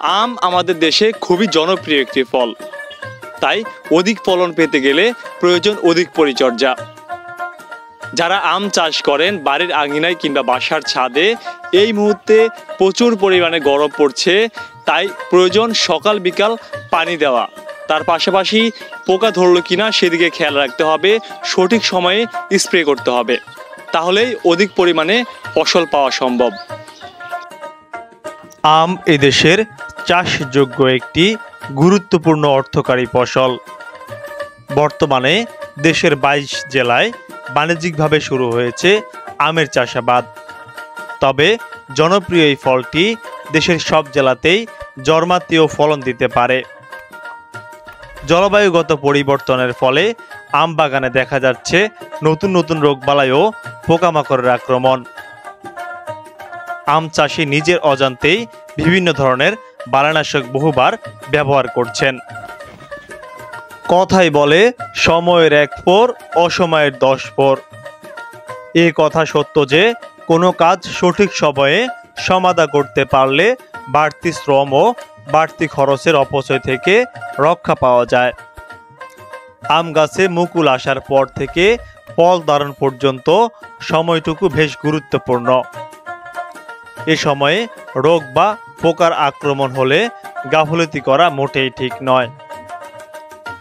আম আমাদের দেশে খুবই জনপ্রিয় একটি ফল, তাই অধিক ফলন পেতে গেলে প্রয়োজন অধিক পরিচর্যা। যারা আম চাষ করেন বাড়ির আঙিনায় কিংবা বাসার ছাদে, এই মুহূর্তে প্রচুর পরিমাণে গরম পড়ছে, তাই প্রয়োজন সকাল বিকাল পানি দেওয়া। তার পাশাপাশি পোকা ধরলো কিনা সেদিকে খেয়াল রাখতে হবে, সঠিক সময়ে স্প্রে করতে হবে, তাহলেই অধিক পরিমাণে ফসল পাওয়া সম্ভব। আম এদেশের চাষযোগ্য একটি গুরুত্বপূর্ণ অর্থকারী ফসল। বর্তমানে দেশের 22 জেলায় বাণিজ্যিকভাবে শুরু হয়েছে আমের চাষাবাদ। তবে জনপ্রিয় এই ফলটি দেশের সব জেলাতেই জন্মাতেও ফলন দিতে পারে। জলবায়ুগত পরিবর্তনের ফলে আম বাগানে দেখা যাচ্ছে নতুন নতুন রোগবালাই ও পোকামাকড়ের আক্রমণ। আম চাষি নিজের অজান্তেই বিভিন্ন ধরনের বালানাশক বহুবার ব্যবহার করছেন। কথাই বলে সময়ের 1 পর অসময়ের 10 পর। এ কথা সত্য যে কোনো কাজ সঠিক সময়ে সমাধা করতে পারলে বাড়তি শ্রম ও বাড়তি খরচের অপচয় থেকে রক্ষা পাওয়া যায়। আম গাছে মুকুল আসার পর থেকে ফল ধারণ পর্যন্ত সময়টুকু বেশ গুরুত্বপূর্ণ। এ সময়ে রোগ বা পোকার আক্রমণ হলে গাফিলতি করা মোটেই ঠিক নয়।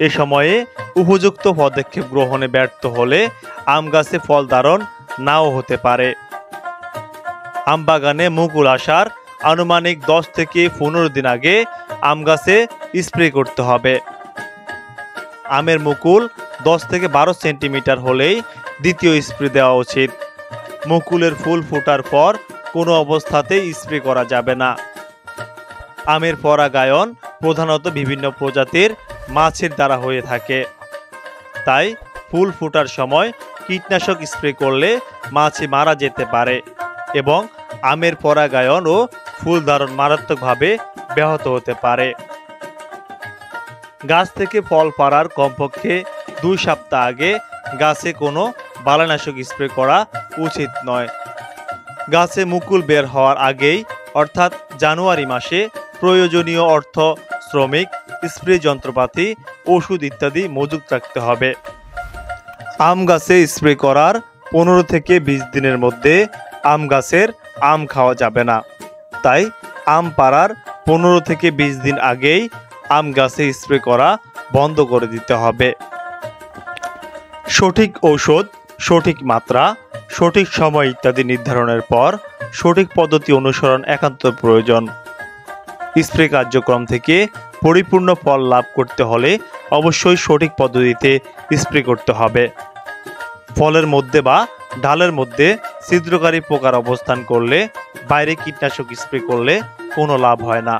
এ সময়ে উপযুক্ত পদক্ষেপ গ্রহণে ব্যর্থ হলে আম গাছে ফল ধারণ নাও হতে পারে। আম বাগানে মুকুল আসার আনুমানিক 10 থেকে 15 দিন আগে আম গাছে স্প্রে করতে হবে। আমের মুকুল 10 থেকে 12 সেন্টিমিটার হলেই দ্বিতীয় স্প্রে দেওয়া উচিত। মুকুলের ফুল ফোটার পর কোনো অবস্থাতেই স্প্রে করা যাবে না। আমের পরাগায়ন প্রধানত বিভিন্ন প্রজাতির মাছের দ্বারা হয়ে থাকে, তাই ফুল ফোটার সময় কীটনাশক স্প্রে করলে মাছি মারা যেতে পারে এবং আমের পরাগায়ন ও ফুল ধারণ মারাত্মকভাবে ব্যাহত হতে পারে। গাছ থেকে ফল পাড়ার কমপক্ষে 2 সপ্তাহ আগে গাছে কোনো বালানাশক স্প্রে করা উচিত নয়। গাছে মুকুল বের হওয়ার আগেই অর্থাৎ জানুয়ারি মাসে প্রয়োজনীয় অর্থ, শ্রমিক, স্প্রে যন্ত্রপাতি, ওষুধ ইত্যাদি মজুত রাখতে হবে। আম গাছে স্প্রে করার 15 থেকে 20 দিনের মধ্যে আম গাছের আম খাওয়া যাবে না, তাই আম পাড়ার 15 থেকে 20 দিন আগেই আম গাছে স্প্রে করা বন্ধ করে দিতে হবে। সঠিক ঔষধ, সঠিক মাত্রা, সঠিক সময় ইত্যাদি নির্ধারণের পর সঠিক পদ্ধতি অনুসরণ একান্ত প্রয়োজন। স্প্রে কার্যক্রম থেকে পরিপূর্ণ ফল লাভ করতে হলে অবশ্যই সঠিক পদ্ধতিতে স্প্রে করতে হবে। ফলের মধ্যে বা ডালের মধ্যে ছিদ্রকারী পোকার অবস্থান করলে বাইরে কীটনাশক স্প্রে করলে কোনো লাভ হয় না।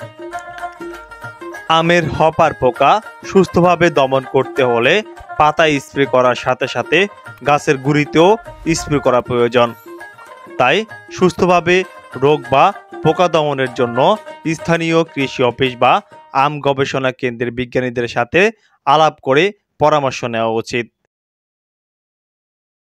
আমের হপার পোকা সুস্থভাবে দমন করতে হলে পাতায় স্প্রে করার সাথে সাথে গাছের গুঁড়িতেও স্প্রে করা প্রয়োজন। তাই সুস্থভাবে রোগ বা পোকা দমনের জন্য স্থানীয় কৃষি অফিস বা আম গবেষণা কেন্দ্রের বিজ্ঞানীদের সাথে আলাপ করে পরামর্শ নেওয়া উচিত।